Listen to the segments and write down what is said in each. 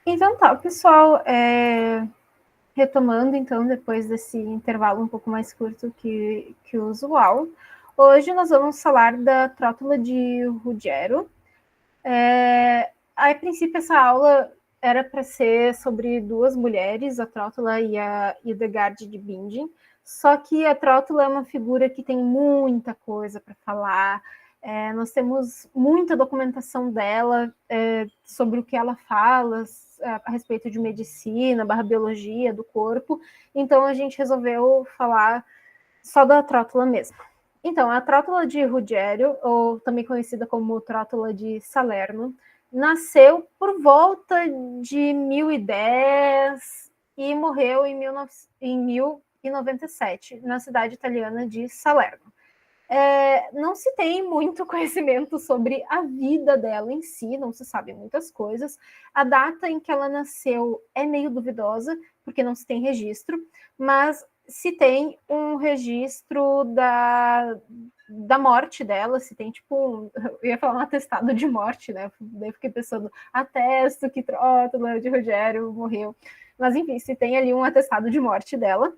Então tá, pessoal, retomando então, depois desse intervalo um pouco mais curto que o usual, hoje nós vamos falar da Trótula de Ruggiero. A princípio, essa aula era para ser sobre duas mulheres, a Trótula e a Hildegard de Bingen, só que a Trótula é uma figura que tem muita coisa para falar. Nós temos muita documentação dela sobre o que ela fala a respeito de medicina, biologia do corpo, então a gente resolveu falar só da Trótula mesmo. Então, a Trótula de Ruggiero, ou também conhecida como Trótula de Salerno, nasceu por volta de 1010 e morreu em 1097, na cidade italiana de Salerno. Não se tem muito conhecimento sobre a vida dela em si, não se sabe muitas coisas. A data em que ela nasceu é meio duvidosa, porque não se tem registro, mas se tem um registro da morte dela, se tem tipo eu ia falar um atestado de morte, né? Daí fiquei pensando, atesto que Trótula de Rogério morreu. Mas enfim, se tem ali um atestado de morte dela.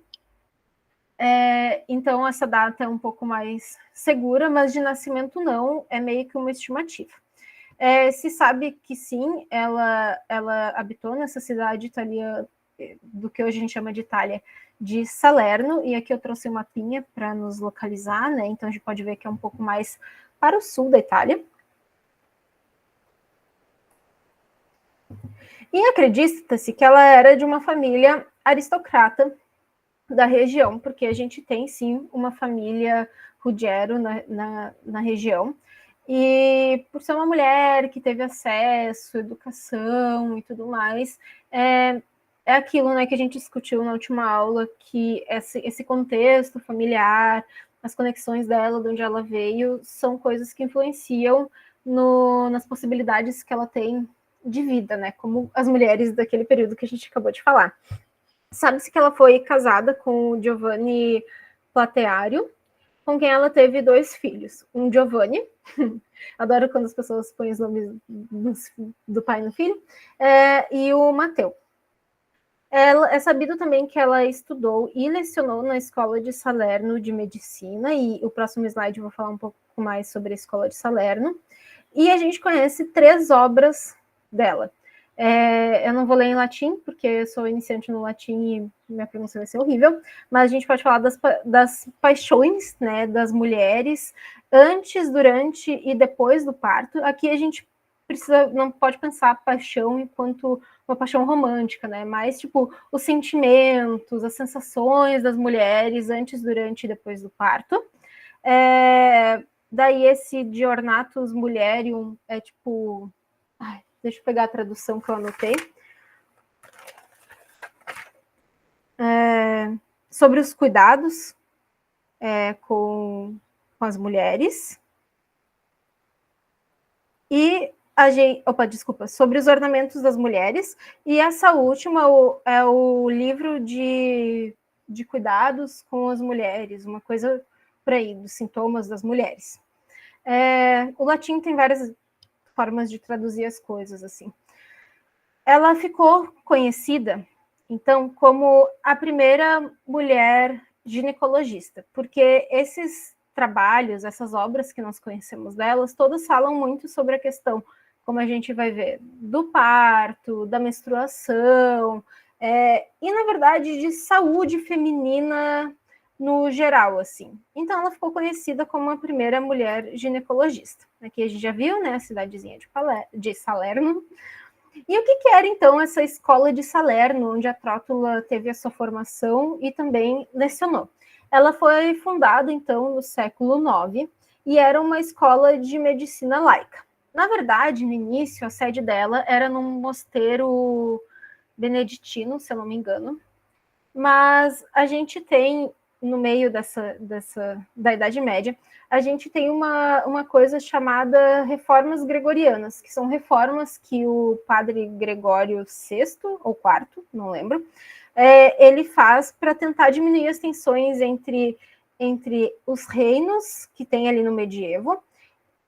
Então essa data é um pouco mais segura, mas de nascimento não, é meio que uma estimativa. Se sabe que sim, ela habitou nessa cidade italiana, do que hoje a gente chama de Itália, de Salerno, e aqui eu trouxe uma mapinha para nos localizar, né? Então a gente pode ver que é um pouco mais para o sul da Itália. E acredita-se que ela era de uma família aristocrata da região, porque a gente tem sim uma família Ruggiero na região, e por ser uma mulher que teve acesso, educação e tudo mais, é aquilo, né, que a gente discutiu na última aula, que esse contexto familiar, as conexões dela, de onde ela veio, são coisas que influenciam nas possibilidades que ela tem de vida, né, como as mulheres daquele período que a gente acabou de falar. Sabe-se que ela foi casada com o Giovanni Plateario, com quem ela teve 2 filhos. Um Giovanni, adoro quando as pessoas põem os nomes do pai no filho, e o Matteo. É sabido também que ela estudou e lecionou na Escola de Salerno de Medicina, e o próximo slide eu vou falar um pouco mais sobre a Escola de Salerno. E a gente conhece 3 obras dela. Eu não vou ler em latim, porque eu sou iniciante no latim e minha pronúncia vai ser horrível, mas a gente pode falar das paixões, né, das mulheres, antes, durante e depois do parto. Aqui a gente não pode pensar paixão enquanto uma paixão romântica, né, mas tipo os sentimentos, as sensações das mulheres antes, durante e depois do parto. Daí esse de Ornatus Mulherium é tipo... deixa eu pegar a tradução que eu anotei. Sobre os cuidados com as mulheres. E sobre os ornamentos das mulheres. E essa última é o livro de cuidados com as mulheres, uma coisa por aí, dos sintomas das mulheres. O latim tem várias formas de traduzir as coisas, assim. Ela ficou conhecida, então, como a primeira mulher ginecologista, porque esses trabalhos, essas obras que nós conhecemos delas, todas falam muito sobre a questão, como a gente vai ver, do parto, da menstruação, e, na verdade, de saúde feminina no geral, assim. Então, ela ficou conhecida como a primeira mulher ginecologista. Aqui a gente já viu, né, a cidadezinha de Salerno. E o que era, então, essa escola de Salerno, onde a Trótula teve a sua formação e também lecionou? Ela foi fundada, então, no século IX e era uma escola de medicina laica. Na verdade, no início, a sede dela era num mosteiro beneditino, se eu não me engano, mas a gente tem, no meio da Idade Média, a gente tem uma coisa chamada reformas gregorianas, que são reformas que o padre Gregório VI, ou IV, não lembro, ele faz para tentar diminuir as tensões entre os reinos que tem ali no medievo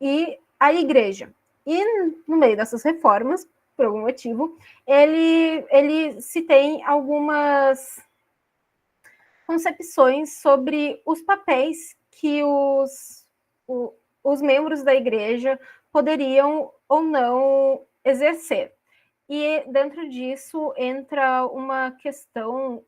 e a igreja. E no meio dessas reformas, por algum motivo, ele se tem algumas concepções sobre os papéis que os membros da igreja poderiam ou não exercer. E dentro disso entra uma questão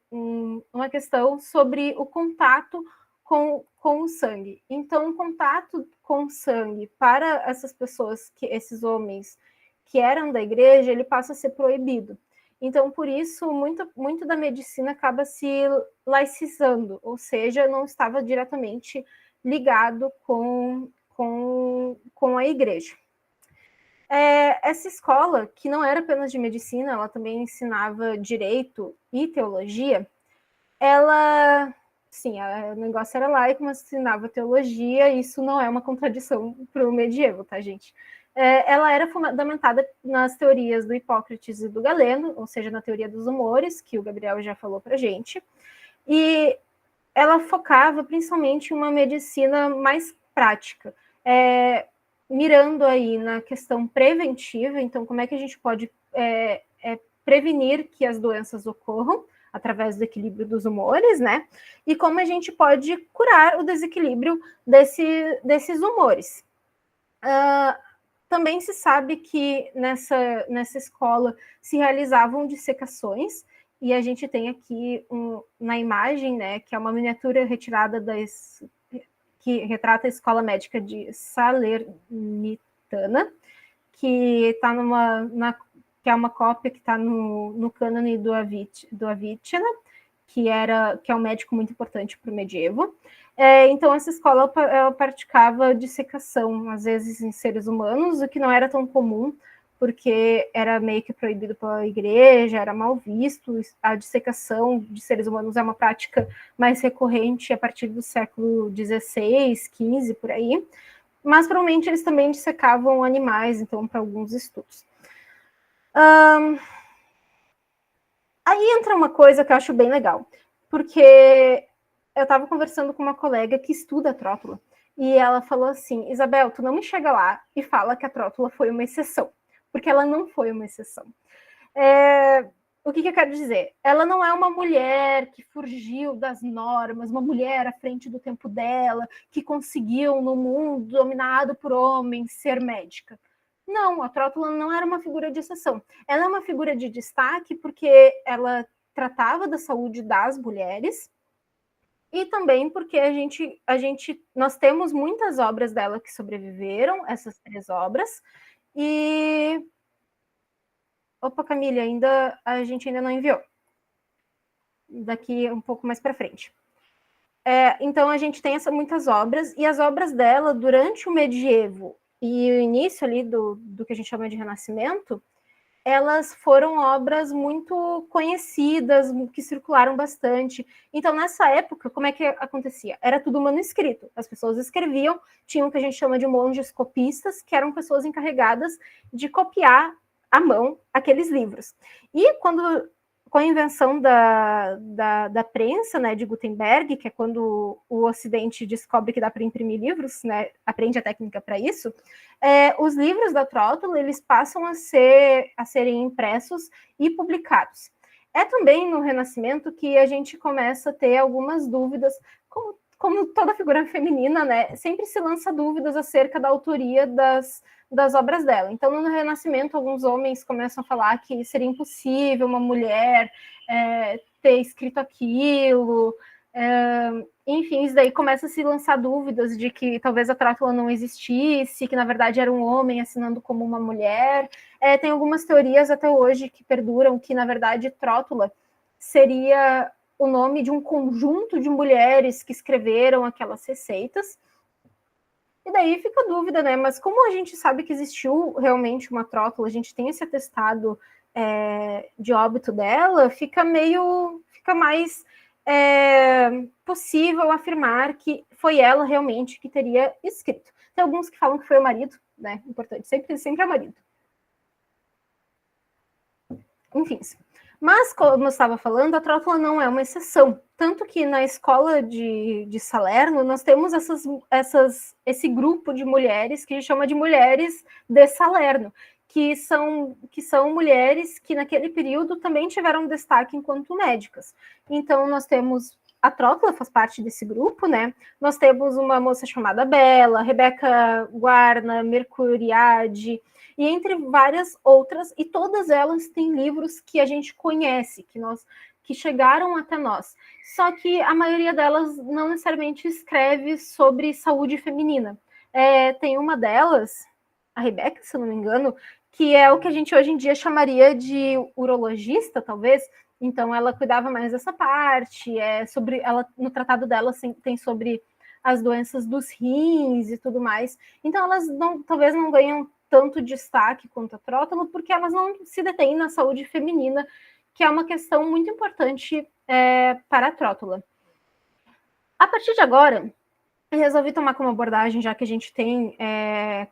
sobre o contato com o sangue. Então, o contato com o sangue para essas pessoas, esses homens que eram da igreja, ele passa a ser proibido. Então, por isso, muito da medicina acaba se laicizando, ou seja, não estava diretamente ligado com a igreja. Essa escola, que não era apenas de medicina, ela também ensinava direito e teologia, ela, sim, o negócio era laico, mas ensinava teologia, e isso não é uma contradição para o medievo, tá, gente? Ela era fundamentada nas teorias do Hipócrates e do Galeno, ou seja, na teoria dos humores, que o Gabriel já falou para a gente, e ela focava principalmente em uma medicina mais prática, mirando aí na questão preventiva. Então, como é que a gente pode prevenir que as doenças ocorram através do equilíbrio dos humores, né? E como a gente pode curar o desequilíbrio desses humores. Também se sabe que nessa escola se realizavam dissecações, e a gente tem aqui na imagem, né, que é uma miniatura retirada que retrata a escola médica de Salernitana, que está que é uma cópia que está no cânone do Avicenna, que é um médico muito importante para o medievo. Então, essa escola ela praticava dissecação, às vezes em seres humanos, o que não era tão comum, porque era meio que proibido pela igreja, era mal visto. A dissecação de seres humanos é uma prática mais recorrente a partir do século XVI, XV, por aí. Mas, provavelmente, eles também dissecavam animais, então, para alguns estudos. Aí entra uma coisa que eu acho bem legal, porque eu estava conversando com uma colega que estuda a trótula, e ela falou assim: Isabel, tu não me chega lá e fala que a trótula foi uma exceção, porque ela não foi uma exceção. O que eu quero dizer? Ela não é uma mulher que fugiu das normas, uma mulher à frente do tempo dela, que conseguiu, no mundo dominado por homens, ser médica. Não, a trótula não era uma figura de exceção. Ela é uma figura de destaque porque ela tratava da saúde das mulheres, e também porque nós temos muitas obras dela que sobreviveram, essas 3 obras, e... Opa, Camille, a gente ainda não enviou. Daqui um pouco mais para frente. Então, a gente tem muitas obras, e as obras dela, durante o medievo e o início ali do que a gente chama de Renascimento, elas foram obras muito conhecidas, que circularam bastante. Então, nessa época, como é que acontecia? Era tudo manuscrito. As pessoas escreviam, tinham o que a gente chama de monges copistas, que eram pessoas encarregadas de copiar à mão aqueles livros. E com a invenção da prensa, né, de Gutenberg, que é quando o Ocidente descobre que dá para imprimir livros, né, aprende a técnica para isso, os livros da trótula, eles passam a serem impressos e publicados. É também no Renascimento que a gente começa a ter algumas dúvidas, como toda figura feminina, né, sempre se lança dúvidas acerca da autoria das obras dela. Então, no Renascimento, alguns homens começam a falar que seria impossível uma mulher ter escrito aquilo. Enfim, isso daí começa a se lançar dúvidas de que talvez a trótula não existisse, que na verdade era um homem assinando como uma mulher. Tem algumas teorias até hoje que perduram que, na verdade, trótula seria o nome de um conjunto de mulheres que escreveram aquelas receitas. E daí fica a dúvida, né? Mas como a gente sabe que existiu realmente uma trótula, a gente tem esse atestado de óbito dela, fica mais possível afirmar que foi ela realmente que teria escrito. Tem alguns que falam que foi o marido, né? Importante, sempre é o marido. Enfim. Mas, como eu estava falando, a trótula não é uma exceção. Tanto que na escola de Salerno, nós temos esse grupo de mulheres que a gente chama de mulheres de Salerno, que são mulheres que naquele período também tiveram destaque enquanto médicas. Então, nós temos a Trótula, faz parte desse grupo, né? Nós temos uma moça chamada Bela, Rebeca Guarna, Mercuriade, e entre várias outras, e todas elas têm livros que a gente conhece, que chegaram até nós. Só que a maioria delas não necessariamente escreve sobre saúde feminina. Tem uma delas, a Rebeca, se eu não me engano, que é o que a gente hoje em dia chamaria de urologista, talvez. Então, ela cuidava mais dessa parte. No tratado dela tem sobre as doenças dos rins e tudo mais. Então, elas talvez não ganham tanto destaque quanto a Trótula, porque elas não se detêm na saúde feminina, que é uma questão muito importante para a Trótula. A partir de agora, eu resolvi tomar como abordagem, já que a gente tem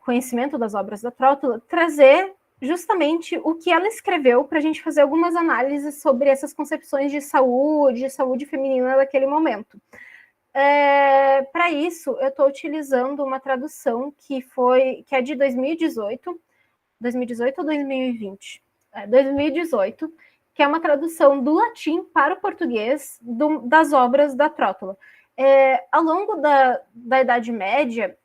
conhecimento das obras da Trótula, trazer justamente o que ela escreveu para a gente fazer algumas análises sobre essas concepções de saúde feminina daquele momento. Para isso, eu estou utilizando uma tradução que é de 2018 ou 2020? 2018, que é uma tradução do latim para o português das obras da Trótula. Ao longo da Idade Média,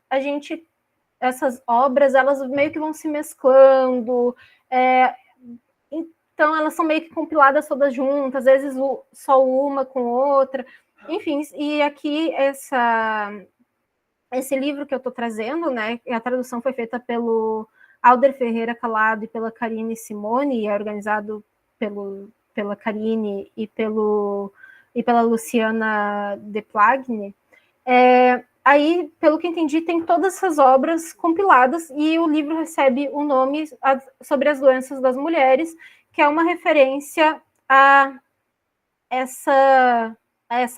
essas obras, elas meio que vão se mesclando, então elas são meio que compiladas todas juntas, às vezes só uma com outra, enfim, e aqui esse livro que eu estou trazendo, né, a tradução foi feita pelo Alder Ferreira Calado e pela Karine Simone, e é organizado pela Karine e pela Luciana De Plagne. Aí, pelo que entendi, tem todas essas obras compiladas e o livro recebe o nome sobre as doenças das mulheres, que é uma referência a essa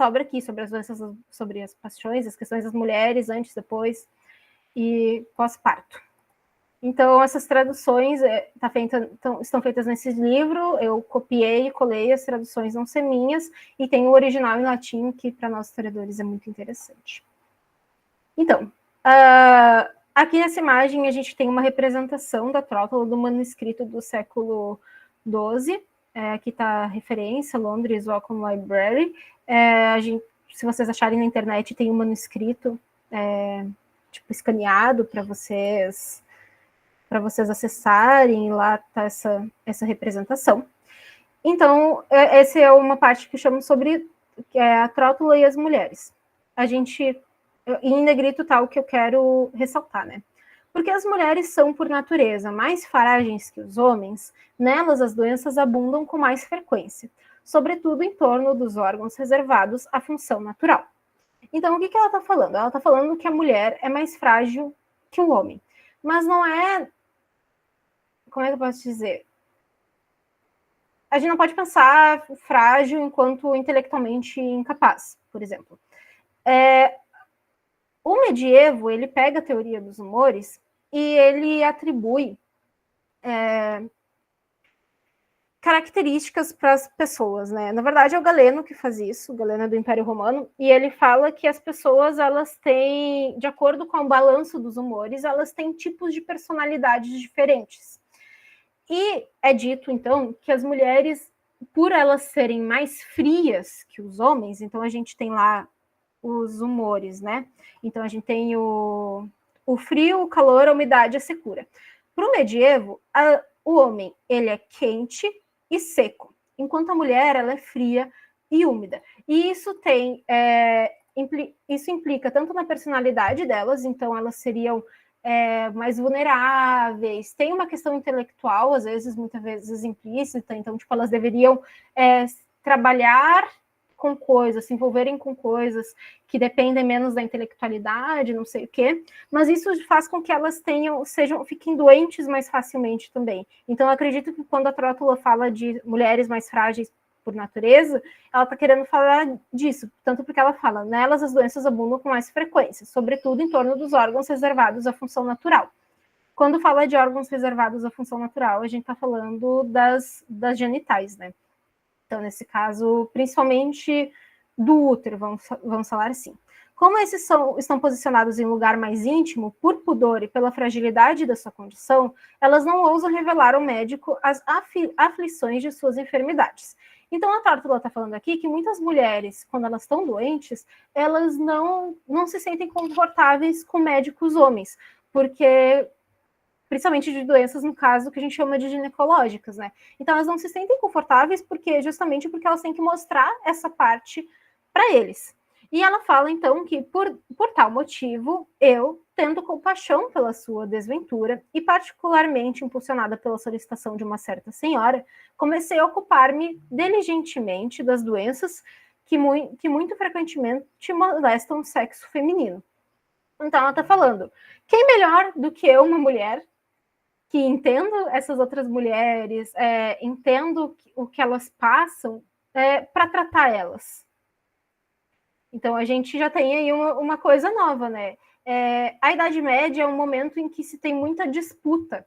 obra aqui, sobre as doenças, sobre as paixões, as questões das mulheres, antes, depois e pós-parto. Então, essas traduções estão feitas nesse livro, eu copiei e colei, as traduções não são minhas, e tem o original em latim, que para nós historiadores é muito interessante. Então, aqui nessa imagem a gente tem uma representação da Trótula do manuscrito do século XII, aqui está a referência, Londres Wellcome Library. Se vocês acharem na internet, tem um manuscrito tipo escaneado para vocês acessarem, lá está essa representação. Então, essa é uma parte que eu chamo sobre a Trótula e as mulheres. Em negrito está o que eu quero ressaltar, né? Porque as mulheres são, por natureza, mais frágeis que os homens, nelas as doenças abundam com mais frequência, sobretudo em torno dos órgãos reservados à função natural. Então, o que ela está falando? Ela está falando que a mulher é mais frágil que o homem. Mas não é... Como é que eu posso dizer? A gente não pode pensar frágil enquanto intelectualmente incapaz, por exemplo. O medievo, ele pega a teoria dos humores e ele atribui características para as pessoas, né? Na verdade, é o Galeno que faz isso, o Galeno é do Império Romano, e ele fala que as pessoas, elas têm, de acordo com o balanço dos humores, elas têm tipos de personalidades diferentes. E é dito, então, que as mulheres, por elas serem mais frias que os homens, então a gente tem lá os humores, né? Então a gente tem o frio, o calor, a umidade e a secura. Para o medievo, o homem ele é quente e seco, enquanto a mulher ela é fria e úmida. E isso isso implica tanto na personalidade delas, então elas seriam mais vulneráveis, tem uma questão intelectual, às vezes, muitas vezes implícita, então, tipo, elas deveriam trabalhar com coisas, se envolverem com coisas que dependem menos da intelectualidade, não sei o quê, mas isso faz com que elas fiquem doentes mais facilmente também. Então, eu acredito que quando a Trótula fala de mulheres mais frágeis por natureza, ela está querendo falar disso, tanto porque ela fala, nelas as doenças abundam com mais frequência, sobretudo em torno dos órgãos reservados à função natural. Quando fala de órgãos reservados à função natural, a gente está falando das genitais, né? Então, nesse caso, principalmente do útero, vamos falar assim. Como esses estão posicionados em lugar mais íntimo, por pudor e pela fragilidade da sua condição, elas não ousam revelar ao médico as aflições de suas enfermidades. Então, a Tártula está falando aqui que muitas mulheres, quando elas estão doentes, elas não se sentem confortáveis com médicos homens, porque, principalmente de doenças, no caso, que a gente chama de ginecológicas, né? Então, elas não se sentem confortáveis justamente porque elas têm que mostrar essa parte para eles. E ela fala, então, que por tal motivo, eu, tendo compaixão pela sua desventura, e particularmente impulsionada pela solicitação de uma certa senhora, comecei a ocupar-me diligentemente das doenças que muito frequentemente molestam o sexo feminino. Então, ela está falando, quem melhor do que eu, uma mulher, que entendo essas outras mulheres, entendo o que elas passam, para tratar elas. Então, a gente já tem aí uma coisa nova, né? A Idade Média é um momento em que se tem muita disputa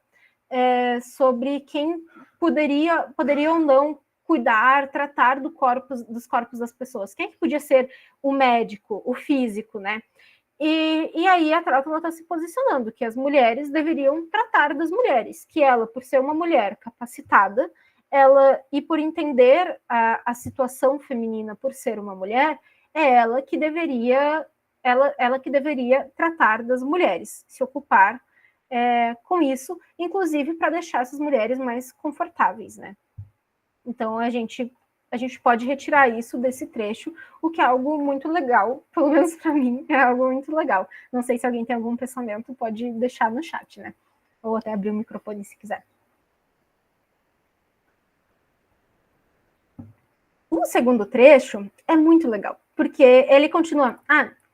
sobre quem poderia ou não cuidar, tratar dos corpos das pessoas. Quem é que podia ser o médico, o físico, né? E aí a Tártula está se posicionando, que as mulheres deveriam tratar das mulheres, que ela, por ser uma mulher capacitada, e por entender a situação feminina por ser uma mulher, é ela que deveria tratar das mulheres, se ocupar com isso, inclusive para deixar essas mulheres mais confortáveis, né? Então a gente pode retirar isso desse trecho, o que é algo muito legal, pelo menos para mim é algo muito legal. Não sei se alguém tem algum pensamento, pode deixar no chat, né? Ou até abrir o microfone se quiser. O segundo trecho é muito legal, porque ele continua.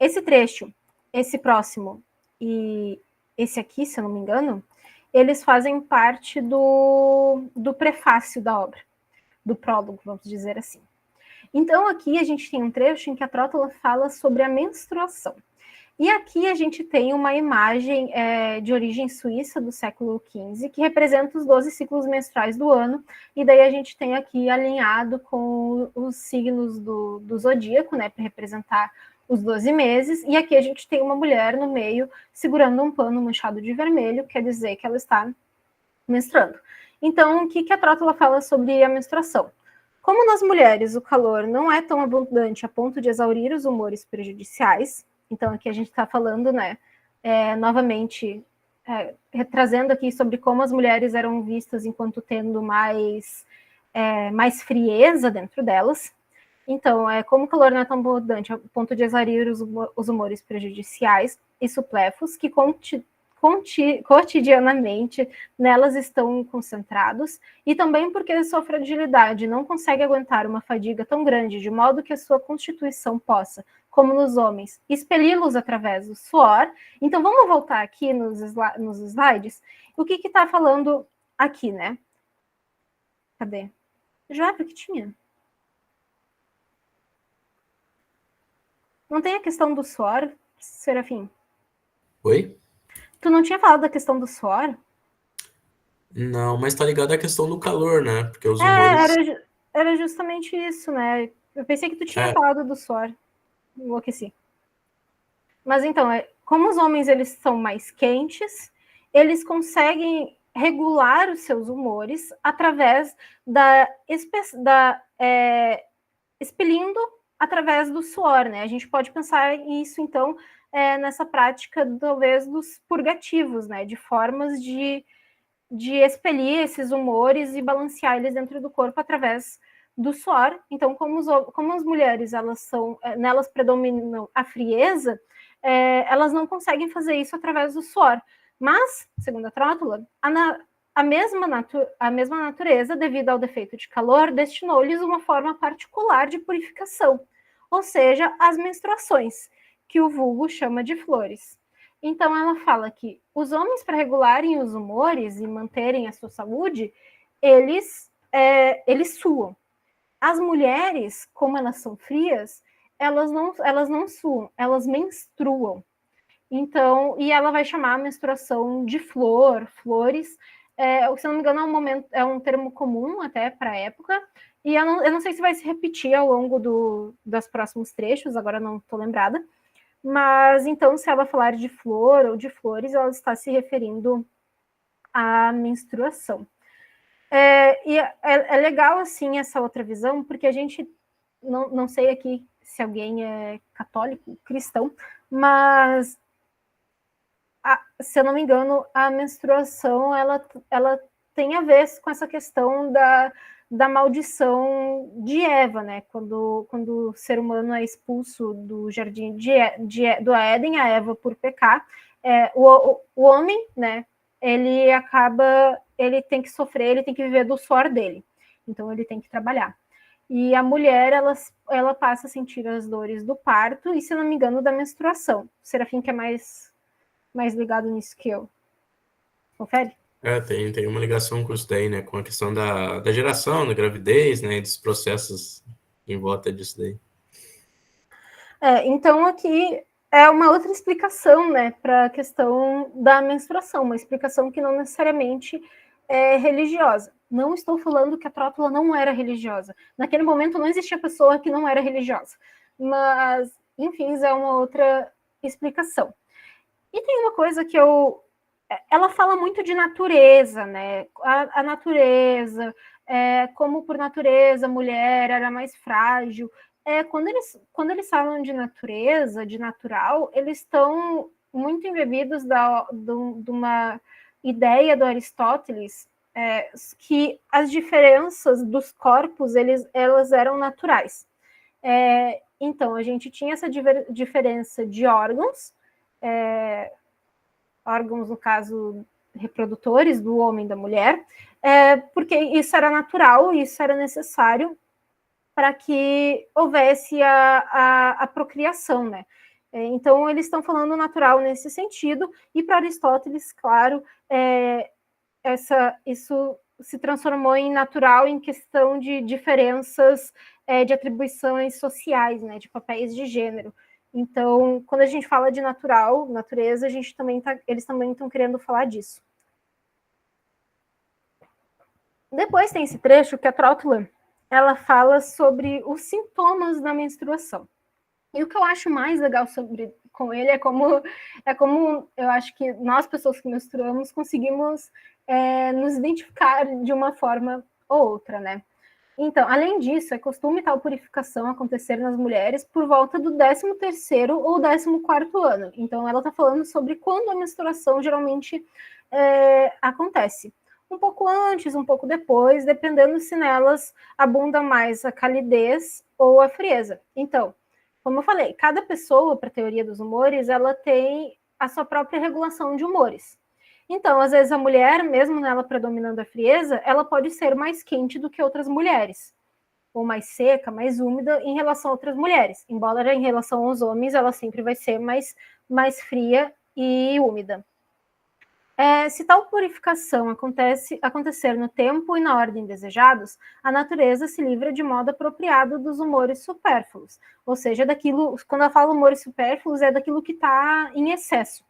Esse trecho, esse próximo e esse aqui, se eu não me engano, eles fazem parte do prefácio da obra, do prólogo, vamos dizer assim. Então, aqui a gente tem um trecho em que a Tártula fala sobre a menstruação. E aqui a gente tem uma imagem de origem suíça do século XV, que representa os 12 ciclos menstruais do ano, e daí a gente tem aqui alinhado com os signos do zodíaco, né, para representar os 12 meses, e aqui a gente tem uma mulher no meio segurando um pano manchado de vermelho, quer dizer que ela está menstruando. Então, o que a Tártula fala sobre a menstruação? Como nas mulheres o calor não é tão abundante a ponto de exaurir os humores prejudiciais, então aqui a gente está falando, né, novamente, trazendo aqui sobre como as mulheres eram vistas enquanto tendo mais frieza dentro delas. Então, como o calor não é tão abundante a ponto de exaurir os humores prejudiciais e supléfluos, que cotidianamente nelas estão concentrados, e também porque sua fragilidade não consegue aguentar uma fadiga tão grande, de modo que a sua constituição possa, como nos homens, expeli-los através do suor. Então, vamos voltar aqui nos slides. O que está falando aqui, né? Cadê? Já vi que tinha. Não tem a questão do suor, Serafim? Oi? Tu não tinha falado da questão do suor? Não, mas tá ligado à questão do calor, né? Porque os humores. Era justamente isso, né? Eu pensei que tu tinha É, falado do suor. Enlouqueci. Mas então, como os homens eles são mais quentes, eles conseguem regular os seus humores através expelindo através do suor, né? A gente pode pensar isso, então, nessa prática, talvez, dos purgativos, né? De formas de expelir esses humores e balancear eles dentro do corpo através do suor. Então, como as mulheres, nelas predominam a frieza, elas não conseguem fazer isso através do suor. Mas, segundo a Tártula, a mesma natureza, devido ao defeito de calor, destinou-lhes uma forma particular de purificação, ou seja, as menstruações, que o vulgo chama de flores. Então, ela fala que os homens, para regularem os humores e manterem a sua saúde, eles suam. As mulheres, como elas são frias, elas não suam, elas menstruam. Então, e ela vai chamar a menstruação de flores. Se não me engano, é um termo comum até para a época. E eu não sei se vai se repetir ao longo dos próximos trechos, agora não estou lembrada. Mas, então, se ela falar de flor ou de flores, ela está se referindo à menstruação. E é legal, assim, essa outra visão, porque a gente, não sei aqui se alguém é católico, cristão, mas, se eu não me engano, a menstruação, ela tem a ver com essa questão da maldição de Eva, né? Quando o ser humano é expulso do jardim do Éden, a Eva por pecar, o homem, né? Ele tem que sofrer, ele tem que viver do suor dele. Então ele tem que trabalhar. E a mulher, ela passa a sentir as dores do parto e, se não me engano, da menstruação. O Serafim, que é mais ligado nisso que eu. Confere? Tem uma ligação com isso daí, né? Com a questão da geração, da gravidez, né? Dos processos em volta disso daí. Então, aqui é uma outra explicação, né, para a questão da menstruação, uma explicação que não necessariamente é religiosa. Não estou falando que a Trótula não era religiosa. Naquele momento não existia pessoa que não era religiosa. Mas, enfim, é uma outra explicação. E tem uma coisa que ela fala muito de natureza, né? A natureza, como por natureza a mulher era mais frágil. Quando eles falam de natureza, de natural, eles estão muito embebidos de uma ideia do Aristóteles, que as diferenças dos corpos elas eram naturais. Então, a gente tinha essa diferença de órgãos, órgãos, no caso, reprodutores do homem e da mulher, porque isso era natural, isso era necessário para que houvesse a procriação, né? Então, eles estão falando natural nesse sentido, e para Aristóteles, claro, isso se transformou em natural em questão de diferenças de atribuições sociais, né, de papéis de gênero. Então, quando a gente fala de natureza, eles também estão querendo falar disso. Depois tem esse trecho que a Trótula, ela fala sobre os sintomas da menstruação. E o que eu acho mais legal com ele é como eu acho que nós, pessoas que menstruamos, conseguimos nos identificar de uma forma ou outra, né? Então, além disso, é costume tal purificação acontecer nas mulheres por volta do 13º ou 14º ano. Então, ela está falando sobre quando a menstruação geralmente acontece. Um pouco antes, um pouco depois, dependendo se nelas abunda mais a calidez ou a frieza. Então, como eu falei, cada pessoa, para a teoria dos humores, ela tem a sua própria regulação de humores. Então, às vezes, a mulher, mesmo nela predominando a frieza, ela pode ser mais quente do que outras mulheres, ou mais seca, mais úmida em relação a outras mulheres. Embora em relação aos homens, ela sempre vai ser mais fria e úmida. Se tal purificação acontecer no tempo e na ordem desejados, a natureza se livra de modo apropriado dos humores supérfluos. Ou seja, quando ela fala humores supérfluos, é daquilo que está em excesso.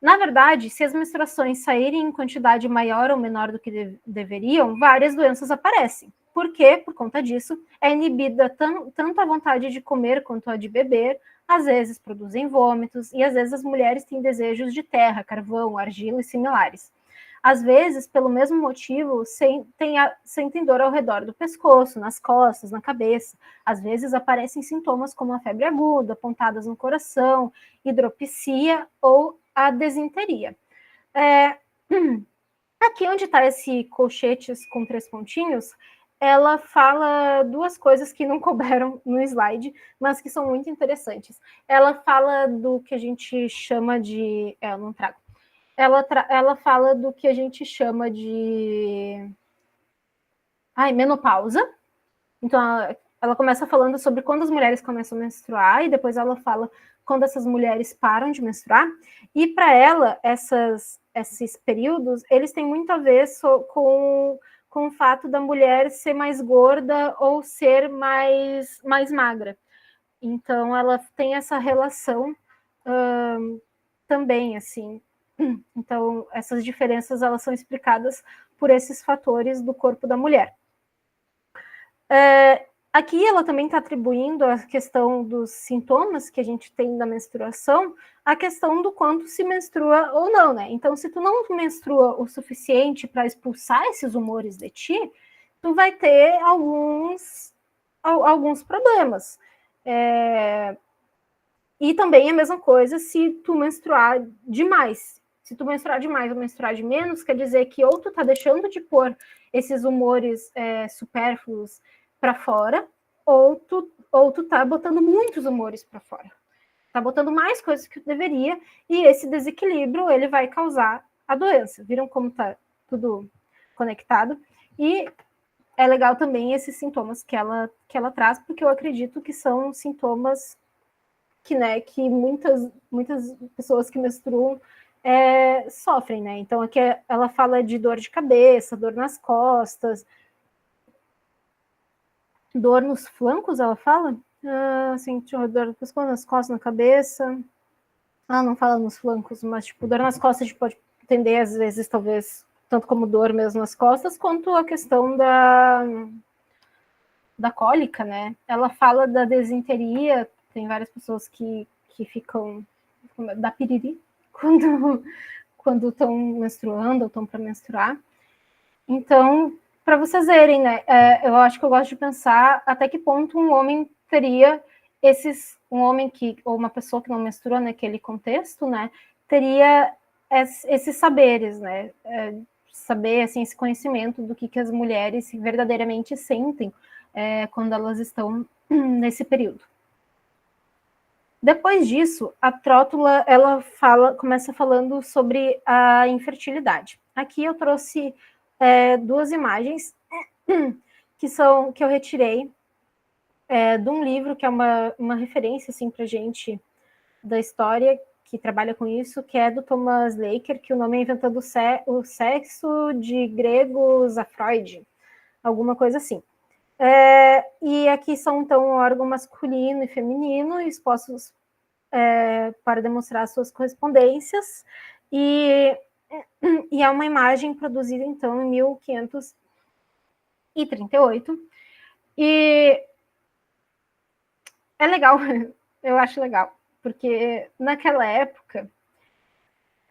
Na verdade, se as menstruações saírem em quantidade maior ou menor do que deveriam, várias doenças aparecem. Por quê? Por conta disso, é inibida tanto a vontade de comer quanto a de beber, às vezes produzem vômitos, e às vezes as mulheres têm desejos de terra, carvão, argila e similares. Às vezes, pelo mesmo motivo, sentem dor ao redor do pescoço, nas costas, na cabeça. Às vezes aparecem sintomas como a febre aguda, pontadas no coração, hidropisia ou a desinteria. Aqui onde está esse colchetes com 3 pontinhos, ela fala duas coisas que não couberam no slide, mas que são muito interessantes. Ela fala do que a gente chama de... eu não trago. Ela fala do que a gente chama de... menopausa. Então, ela começa falando sobre quando as mulheres começam a menstruar, e depois ela fala quando essas mulheres param de menstruar. E para ela, esses períodos, eles têm muito a ver com o fato da mulher ser mais gorda ou ser mais magra. Então, ela tem essa relação também, assim. Então, essas diferenças, elas são explicadas por esses fatores do corpo da mulher. Aqui ela também está atribuindo a questão dos sintomas que a gente tem da menstruação, a questão do quanto se menstrua ou não, né? Então, se tu não menstrua o suficiente para expulsar esses humores de ti, tu vai ter alguns problemas. E também a mesma coisa se tu menstruar demais. Se tu menstruar demais ou menstruar de menos, quer dizer que ou tu tá deixando de pôr esses humores supérfluos para fora, ou tu tá botando muitos humores para fora. Tá botando mais coisas que tu deveria, e esse desequilíbrio ele vai causar a doença. Viram como tá tudo conectado? E é legal também esses sintomas que ela traz, porque eu acredito que são sintomas que muitas pessoas que menstruam sofrem, né? Então aqui ela fala de dor de cabeça, dor nas costas, dor nos flancos, ela fala? Assim, dor nas costas, na cabeça. Ela não fala nos flancos, mas tipo, dor nas costas a gente pode entender, às vezes, talvez, tanto como dor mesmo nas costas, quanto a questão da cólica, né? Ela fala da desinteria, tem várias pessoas que ficam da piriri quando estão menstruando ou estão para menstruar. Então, para vocês verem, né? Eu acho que eu gosto de pensar até que ponto um homem teria um homem ou uma pessoa que não menstrua naquele contexto, né? Teria esses saberes, né? Saber, assim, esse conhecimento do que as mulheres verdadeiramente sentem quando elas estão nesse período. Depois disso, a Trótula ela começa falando sobre a infertilidade. Aqui eu trouxe duas imagens que eu retirei de um livro que é uma referência assim, para gente da história que trabalha com isso, que é do Thomas Laker, que o nome é Inventando o Sexo de Gregos a Freud, alguma coisa assim. E aqui são, então, um órgão masculino e feminino expostos para demonstrar suas correspondências, e é uma imagem produzida, então, em 1538, e é legal, eu acho legal, porque naquela época,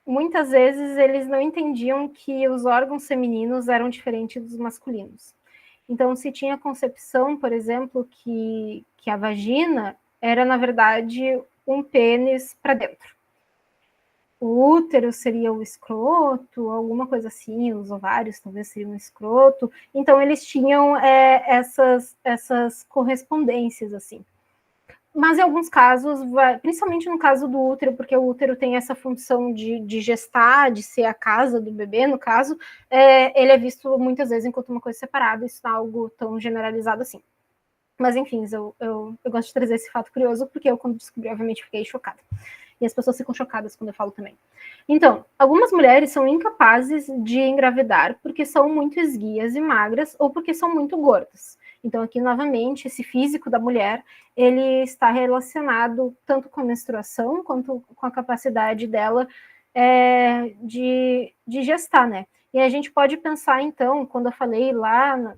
muitas vezes eles não entendiam que os órgãos femininos eram diferentes dos masculinos. Então, se tinha a concepção, por exemplo, que a vagina era, na verdade, um pênis para dentro. O útero seria o escroto, alguma coisa assim, os ovários talvez seriam um escroto. Então, eles tinham essas correspondências, assim. Mas em alguns casos, principalmente no caso do útero, porque o útero tem essa função de gestar, de ser a casa do bebê, no caso, ele é visto muitas vezes enquanto uma coisa separada, isso não é algo tão generalizado assim. Mas, enfim, eu gosto de trazer esse fato curioso, porque eu, quando descobri, obviamente, fiquei chocada. E as pessoas ficam chocadas quando eu falo também. Então, algumas mulheres são incapazes de engravidar porque são muito esguias e magras ou porque são muito gordas. Então, aqui, novamente, esse físico da mulher, ele está relacionado tanto com a menstruação quanto com a capacidade dela de gestar, né? E a gente pode pensar, então, quando eu falei lá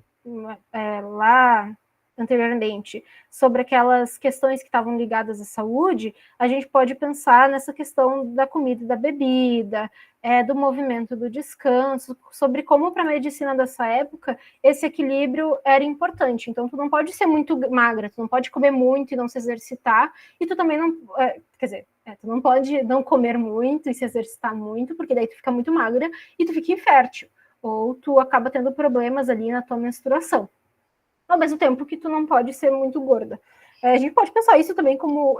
anteriormente, sobre aquelas questões que estavam ligadas à saúde, a gente pode pensar nessa questão da comida e da bebida, do movimento do descanso, sobre como para a medicina dessa época esse equilíbrio era importante. Então, tu não pode ser muito magra, tu não pode comer muito e não se exercitar, e tu também não, quer dizer, tu não pode não comer muito e se exercitar muito, porque daí tu fica muito magra e tu fica infértil, ou tu acaba tendo problemas ali na tua menstruação. Ao mesmo tempo que tu não pode ser muito gorda. A gente pode pensar isso também como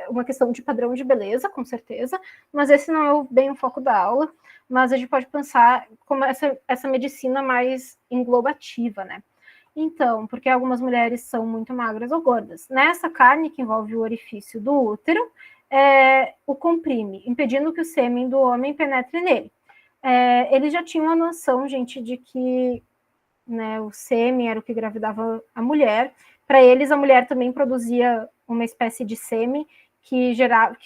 uma questão de padrão de beleza, com certeza, mas esse não é bem o foco da aula, mas a gente pode pensar como essa medicina mais englobativa, né? Então, porque algumas mulheres são muito magras ou gordas. Nessa carne que envolve o orifício do útero, o comprime, impedindo que o sêmen do homem penetre nele. Eles já tinham a noção, gente, de que né, o sêmen era o que engravidava a mulher. Para eles, a mulher também produzia uma espécie de sêmen que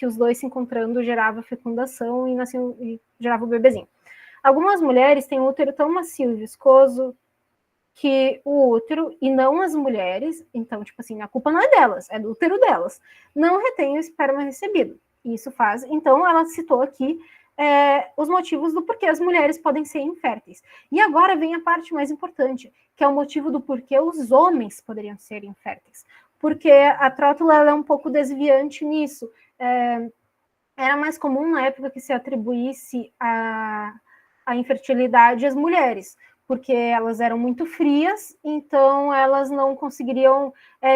os dois se encontrando gerava fecundação e gerava o bebezinho. Algumas mulheres têm um útero tão macio e viscoso que o útero, e não as mulheres, então, tipo assim, a culpa não é delas, é do útero delas, não retém o esperma recebido. Isso faz, então ela citou aqui os motivos do porquê as mulheres podem ser inférteis. E agora vem a parte mais importante, que é o motivo do porquê os homens poderiam ser inférteis. Porque a trótula ela é um pouco desviante nisso. Era mais comum na época que se atribuísse a infertilidade às mulheres, porque elas eram muito frias, então elas não conseguiriam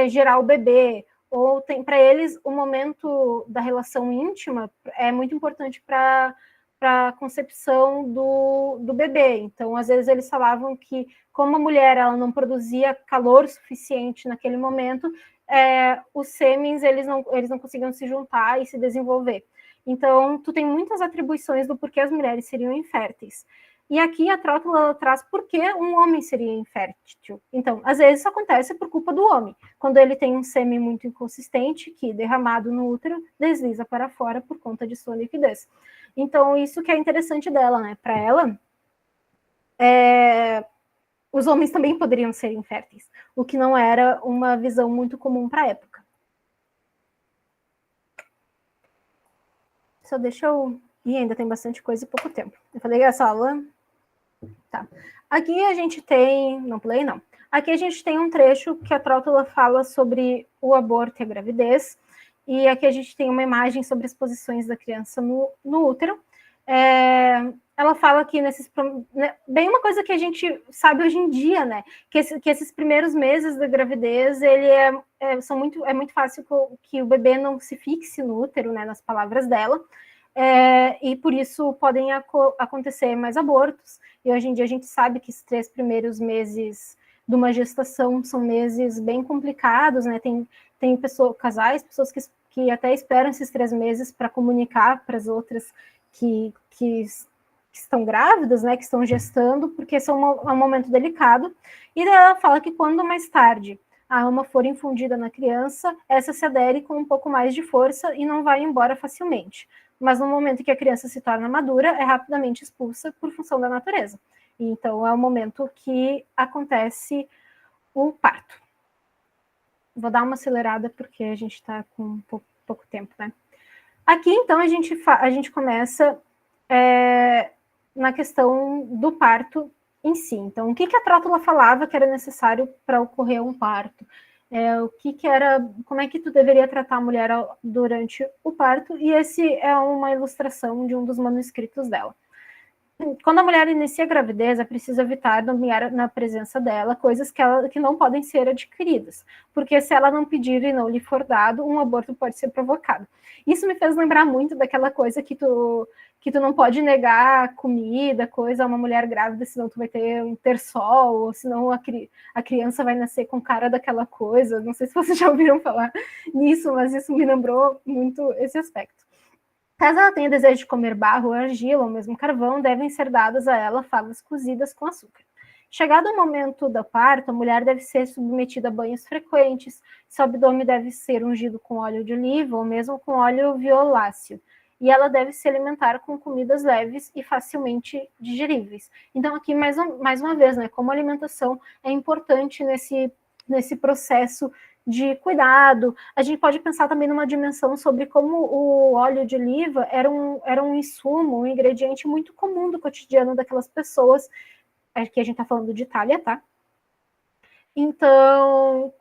gerar o bebê. Ou tem para eles o momento da relação íntima é muito importante para a concepção do bebê. Então, às vezes eles falavam que como a mulher ela não produzia calor suficiente naquele momento, os sêmens eles não conseguiam se juntar e se desenvolver. Então, tu tem muitas atribuições do porquê as mulheres seriam inférteis. E aqui a trótula traz por que um homem seria infértil. Então, às vezes isso acontece por culpa do homem, quando ele tem um sêmen muito inconsistente, que derramado no útero desliza para fora por conta de sua liquidez. Então, isso que é interessante dela, né? Para ela, os homens também poderiam ser inférteis, o que não era uma visão muito comum para a época. Só deixa eu... E ainda tem bastante coisa e pouco tempo. Eu falei que essa aula... Tá. Aqui a gente tem... Não pulei, não. Aqui a gente tem um trecho que a trótula fala sobre o aborto e a gravidez. E aqui a gente tem uma imagem sobre as posições da criança no útero. Ela fala que nesses... Bem uma coisa que a gente sabe hoje em dia, né? Que esses primeiros meses da gravidez, ele é muito fácil que o bebê não se fixe no útero, né? Nas palavras dela. E por isso podem acontecer mais abortos. E hoje em dia a gente sabe que os 3 primeiros meses de uma gestação são meses bem complicados, né? Tem casais, pessoas que até esperam esses 3 meses para comunicar para as outras que estão grávidas, né? Que estão gestando, porque é um momento delicado. E daí ela fala que quando mais tarde a ama for infundida na criança, essa se adere com um pouco mais de força e não vai embora facilmente. Mas no momento que a criança se torna madura, é rapidamente expulsa por função da natureza. Então, é o momento que acontece o parto. Vou dar uma acelerada, porque a gente está com pouco tempo, né? Aqui, então, a gente começa na questão do parto em si. Então, o que a trótula falava que era necessário para ocorrer um parto? Como é que tu deveria tratar a mulher durante o parto, e esse é uma ilustração de um dos manuscritos dela. Quando a mulher inicia a gravidez, é preciso evitar nomear na presença dela coisas que não podem ser adquiridas, porque se ela não pedir e não lhe for dado, um aborto pode ser provocado. Isso me fez lembrar muito daquela coisa que tu não pode negar comida, coisa a uma mulher grávida, senão tu vai ter um terçol, ou senão a criança vai nascer com cara daquela coisa. Não sei se vocês já ouviram falar nisso, mas isso me lembrou muito esse aspecto. Caso ela tenha desejo de comer barro, argila ou mesmo carvão, devem ser dadas a ela favas cozidas com açúcar. Chegado o momento do parto, a mulher deve ser submetida a banhos frequentes, seu abdômen deve ser ungido com óleo de oliva ou mesmo com óleo violáceo, e ela deve se alimentar com comidas leves e facilmente digeríveis. Então, aqui, mais uma vez, né, como a alimentação é importante nesse processo de cuidado. A gente pode pensar também numa dimensão sobre como o óleo de oliva era um insumo, um ingrediente muito comum do cotidiano daquelas pessoas. Aqui a gente está falando de Itália, tá? Então,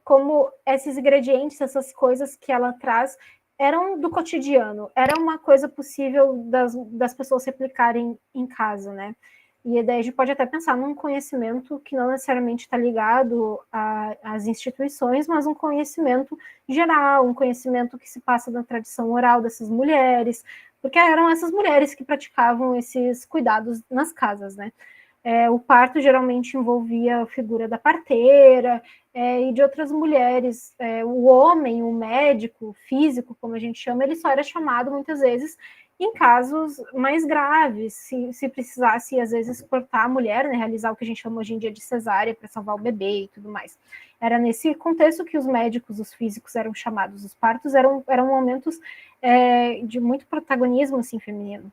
como esses ingredientes, essas coisas que ela traz, eram do cotidiano, era uma coisa possível das pessoas replicarem em casa, né? E daí a gente pode até pensar num conhecimento que não necessariamente está ligado às instituições, mas um conhecimento geral, um conhecimento que se passa da tradição oral dessas mulheres, porque eram essas mulheres que praticavam esses cuidados nas casas, né? O parto geralmente envolvia a figura da parteira e de outras mulheres. O homem, o médico, o físico, como a gente chama, ele só era chamado muitas vezes em casos mais graves, se precisasse, às vezes, cortar a mulher, né, realizar o que a gente chama hoje em dia de cesárea para salvar o bebê e tudo mais. Era nesse contexto que os médicos, os físicos eram chamados. Os partos eram momentos de muito protagonismo assim, feminino.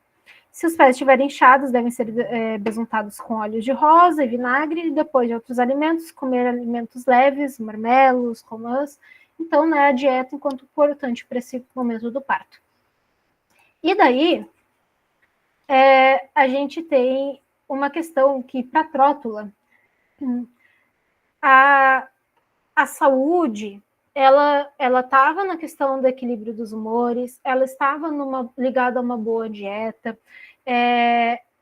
Se os pés estiverem inchados, devem ser besuntados com óleo de rosa e vinagre, e depois de outros alimentos, comer alimentos leves, marmelos, romãs. Então, né, a dieta enquanto importante para esse momento do parto. E daí, a gente tem uma questão que, para a trótula, a saúde, ela estava na questão do equilíbrio dos humores, ela estava ligada a uma boa dieta,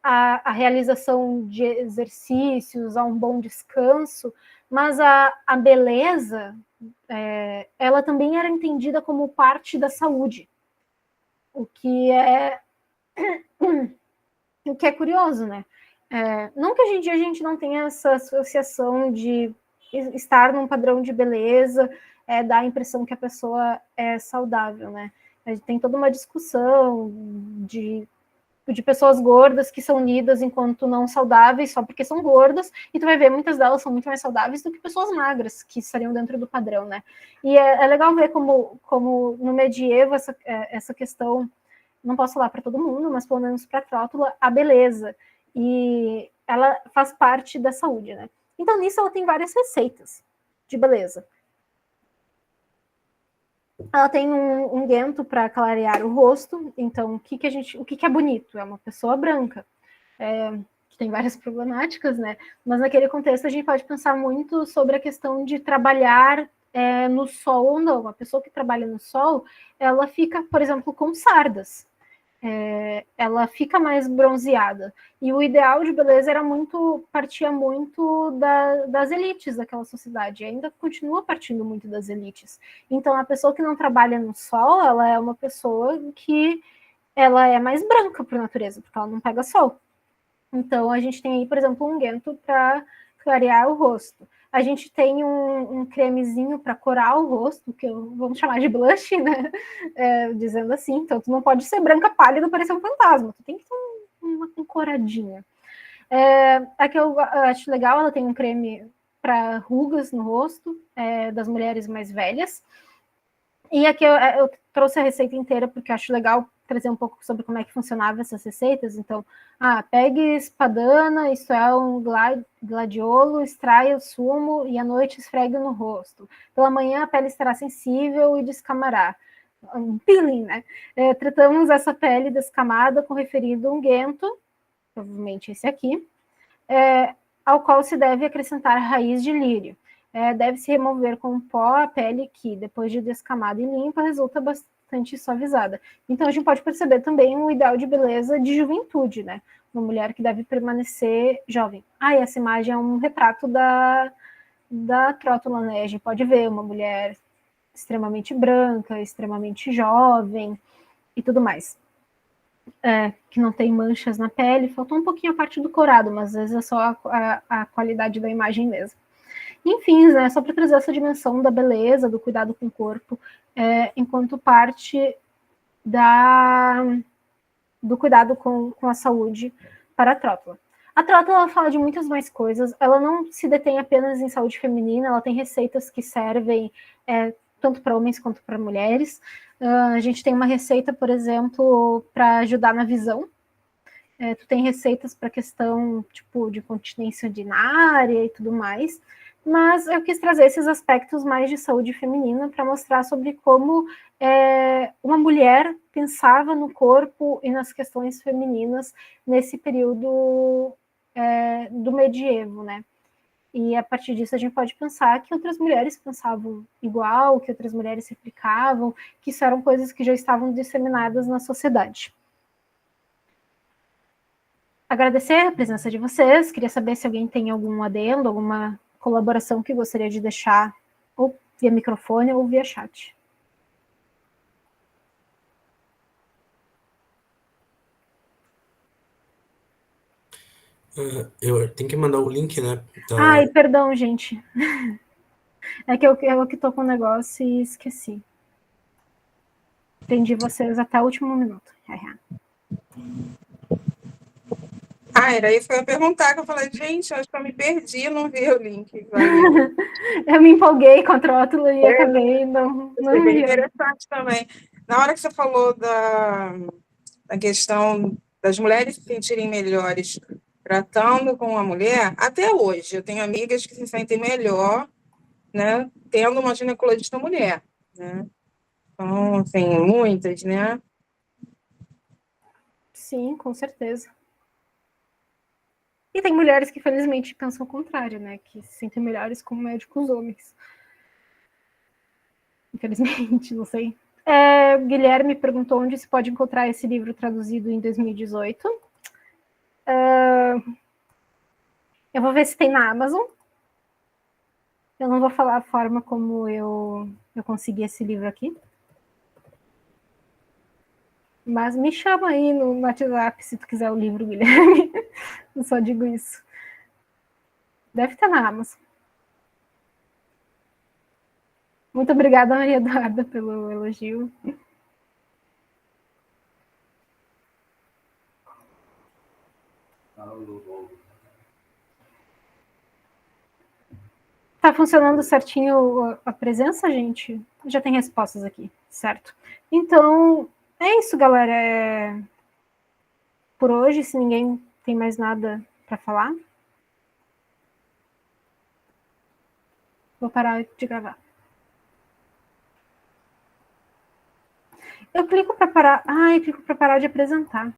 a realização de exercícios, a um bom descanso, mas a beleza, ela também era entendida como parte da saúde, o que é curioso, né? Não que hoje em dia a gente não tenha essa associação de estar num padrão de beleza, dá a impressão que a pessoa é saudável, né? A gente tem toda uma discussão de pessoas gordas que são lidas enquanto não saudáveis só porque são gordas, e tu vai ver, muitas delas são muito mais saudáveis do que pessoas magras, que estariam dentro do padrão, né? E é legal ver como no medievo essa questão, não posso falar para todo mundo, mas pelo menos para a trótula, a beleza, e ela faz parte da saúde, né? Então, nisso, ela tem várias receitas de beleza. Ela tem um unguento para clarear o rosto. Então, o que é bonito? É uma pessoa branca. Que tem várias problemáticas, né? Mas naquele contexto, a gente pode pensar muito sobre a questão de trabalhar no sol ou não. A pessoa que trabalha no sol, ela fica, por exemplo, com sardas. Ela fica mais bronzeada. E o ideal de beleza partia muito das elites daquela sociedade, e ainda continua partindo muito das elites. Então, a pessoa que não trabalha no sol, ela é uma pessoa que ela é mais branca por natureza, porque ela não pega sol. Então, a gente tem aí, por exemplo, um unguento para clarear o rosto. A gente tem um cremezinho para corar o rosto, que vamos chamar de blush, né? Dizendo assim. Então, tu não pode ser branca pálida e parecer um fantasma. Tu tem que ter uma coradinha. A que eu acho legal, ela tem um creme para rugas no rosto, das mulheres mais velhas. E aqui eu trouxe a receita inteira, porque eu acho legal trazer um pouco sobre como é que funcionava essas receitas. Então, pegue espadana, isto é, um gladiolo, extraia o sumo e à noite esfregue no rosto. Pela manhã a pele estará sensível e descamará. Um peeling, né? Tratamos essa pele descamada com o referido unguento, provavelmente esse aqui, ao qual se deve acrescentar raiz de lírio. Deve-se remover com pó a pele que, depois de descamada e limpa, resulta bastante suavizada. Então, a gente pode perceber também um ideal de beleza de juventude, né? Uma mulher que deve permanecer jovem. E essa imagem é um retrato da trótula, né? A gente pode ver uma mulher extremamente branca, extremamente jovem e tudo mais. Que não tem manchas na pele, faltou um pouquinho a parte do corado, mas às vezes é só a qualidade da imagem mesmo. Enfim, né, só para trazer essa dimensão da beleza, do cuidado com o corpo, enquanto parte do cuidado com a saúde para a trótula. A trótula, ela fala de muitas mais coisas, ela não se detém apenas em saúde feminina, ela tem receitas que servem tanto para homens quanto para mulheres. A gente tem uma receita, por exemplo, para ajudar na visão. Tu tem receitas para questão tipo de continência urinária e tudo mais, mas eu quis trazer esses aspectos mais de saúde feminina para mostrar sobre como uma mulher pensava no corpo e nas questões femininas nesse período do medievo, né? E a partir disso a gente pode pensar que outras mulheres pensavam igual, que outras mulheres replicavam, que isso eram coisas que já estavam disseminadas na sociedade. Agradecer a presença de vocês, queria saber se alguém tem algum adendo, alguma colaboração que gostaria de deixar, ou via microfone ou via chat. Eu tenho que mandar o link, né? Ai, perdão, gente. É que eu que tô com o negócio e esqueci. Entendi vocês até o último minuto. Era isso que eu ia perguntar, que eu falei, gente, acho que eu me perdi, não vi o link. Eu me empolguei com a trótula e acabei não Foi bem vendo. interessante também. Na hora que você falou da questão das mulheres se sentirem melhores tratando com a mulher, até hoje, eu tenho amigas que se sentem melhor, né, tendo uma ginecologista mulher, né? Então, assim, muitas, né? Sim, com certeza. E tem mulheres que, felizmente, pensam o contrário, né? Que se sentem melhores como médicos homens. Infelizmente, não sei. Guilherme perguntou onde se pode encontrar esse livro traduzido em 2018. Eu vou ver se tem na Amazon. Eu não vou falar a forma como eu consegui esse livro aqui. Mas me chama aí no WhatsApp se tu quiser o livro, Guilherme. Eu só digo isso. Deve estar na Amazon. Muito obrigada, Maria Eduarda, pelo elogio. Tá funcionando certinho a presença, gente? Já tem respostas aqui, certo? Então, é isso, galera. Por hoje, se ninguém tem mais nada para falar, vou parar de gravar. Eu clico para parar. Eu clico para parar de apresentar.